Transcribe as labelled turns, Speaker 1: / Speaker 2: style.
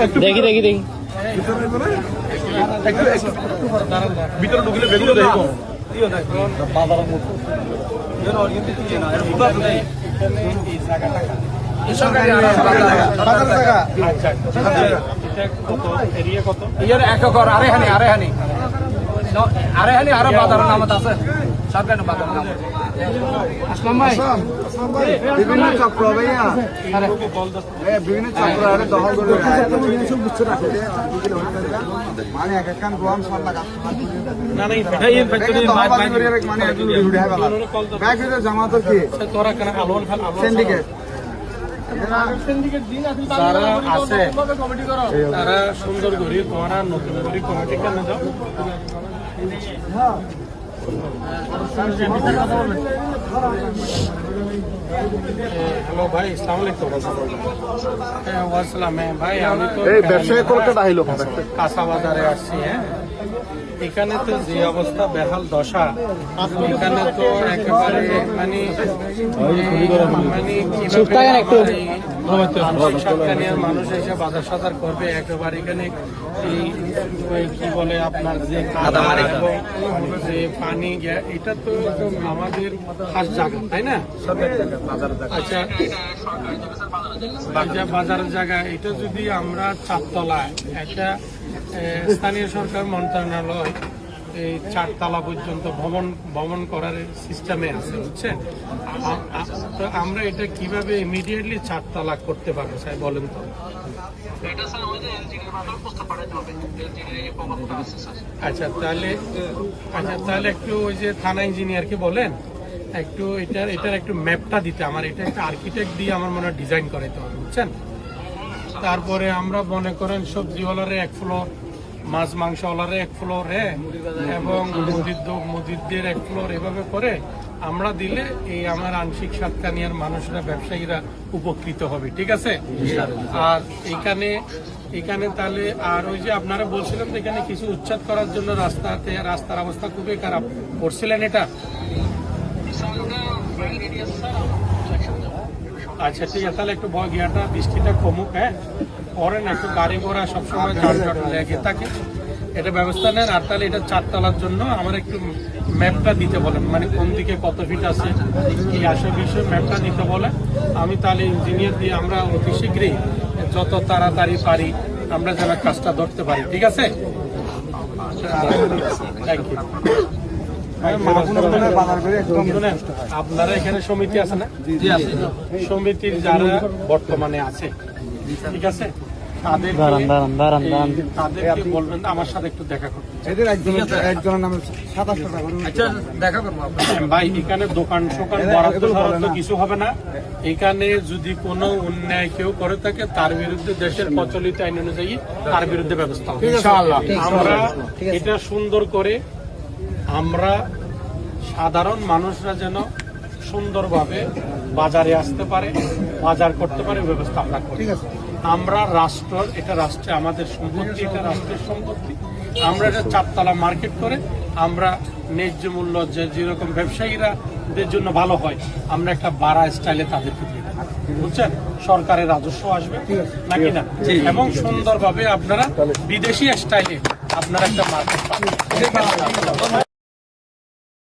Speaker 1: দেখি দেখি দেখি
Speaker 2: ভিতরে ঢুকলে বেগুলো দেখো
Speaker 3: আরো বাজার নাম আছে সরকারি বাজার নাম আসলাম ভাই
Speaker 4: বিভিন্ন চক্র ভাইয়া বিভিন্ন চক্র আরে দখল করে মানে এক কান গোয়াম সল্লা কাজ
Speaker 2: না না এই ফ্যাক্টরি
Speaker 4: মানে ব্যাগ ভিতরে জমা তো কি
Speaker 2: তোরা কেন আলোন খাল
Speaker 4: সিন্ডিকেট
Speaker 2: যারা আছে তারা সুন্দর করি তোমরা নতুন করে কমিটি কেন দাও हेलो भाई अस्सलाम वालेकुम वालेकुम भाई আমি তো
Speaker 4: এই ব্যবসায়ী কলকাতা আইলো
Speaker 2: কাঁচা বাজারে আসছি হ্যাঁ এখানে তো যে অবস্থা বেহাল দশা এখানে তো একেবারে মানে মানুষ এসে বাজার সাজার করবে একেবারে এখানে কি বলে আপনার যে যে পানি এটা তো আমাদের খাস জায়গা তাই না আচ্ছা বাজারের জায়গা এটা যদি আমরা চারতলায় একটা স্থানীয় সরকার মন্ত্রণালয় এই চারতলা পর্যন্ত ভ্রমণ করার সিস্টেমে আছে বুঝছেন তো আমরা এটা কিভাবে ইমিডিয়েটলি চারতলা করতে পারবো স্যার বলেন তো আচ্ছা তাহলে একটু ওই যে থানা ইঞ্জিনিয়ারকে বলেন একটু এটার একটু ম্যাপটা দিতে আমার এটা একটা আর্কিটেক্ট দিয়ে আমার মনে হয় ডিজাইন করাইতে হবে বুঝছেন তারপরে আমরা মনে করেন সবজিওয়ালারে এক ফ্লোর মাছ মাংসওয়ালারে এক ফ্লোর হ্যাঁ এবং মুদিরদের এক ফ্লোর এভাবে করে আমরা দিলে এই আমার আংশিক সাতকানিয়ার মানুষরা ব্যবসায়ীরা উপকৃত হবে ঠিক আছে আর এখানে তাহলে আর ওই যে আপনারা বলছিলেন এখানে কিছু উচ্ছেদ করার জন্য রাস্তার অবস্থা খুবই খারাপ করছিলেন এটা আচ্ছা ঠিক আছে তাহলে একটু গিয়াটা বৃষ্টিটা কমুক হ্যাঁ করেন একটু গাড়ি ঘোড়া সবসময় লেগে থাকে এটা ব্যবস্থা নেন আর তাহলে এটা চারতলার জন্য আমার একটু ম্যাপটা দিতে বলেন মানে কোন দিকে কত ফিট আছে এই আসে বিষয়ে ম্যাপটা দিতে বলেন আমি তাহলে ইঞ্জিনিয়ার দিয়ে আমরা অতি শীঘ্রই যত তাড়াতাড়ি পারি আমরা যেন কাজটা ধরতে পারি ঠিক আছে থ্যাংক ইউ আপনারা এখানে সমিতি আছে না সমিতির যারা বর্তমানে আছে ঠিক আছে তাদেরকে বলবেন আমার সাথে একটু দেখা করতে ভাই এখানে দোকান বরাদ্দ কিছু হবে না এখানে যদি কোনো অন্যায় কেউ করে থাকে তার বিরুদ্ধে দেশের প্রচলিত আইন অনুযায়ী তার বিরুদ্ধে ব্যবস্থা হবে আমরা এটা সুন্দর করে আমরা সাধারণ মানুষরা যেন সুন্দরভাবে বাজারে আসতে পারে বাজার করতে পারে ব্যবস্থা আমরা করি আমরা এটা রাষ্ট্রে আমাদের সম্পত্তি এটা রাষ্ট্রের সম্পত্তি আমরা এটা চারতলা মার্কেট করে আমরা ন্যায্য মূল্য যেরকম ব্যবসায়ীরাদের জন্য ভালো হয় আমরা একটা বাড়া স্টাইলে তাদেরকে দিয়ে বুঝছেন সরকারের রাজস্ব আসবে নাকি না এবং সুন্দরভাবে আপনারা বিদেশি স্টাইলে আপনারা একটা মার্কেট পাবেন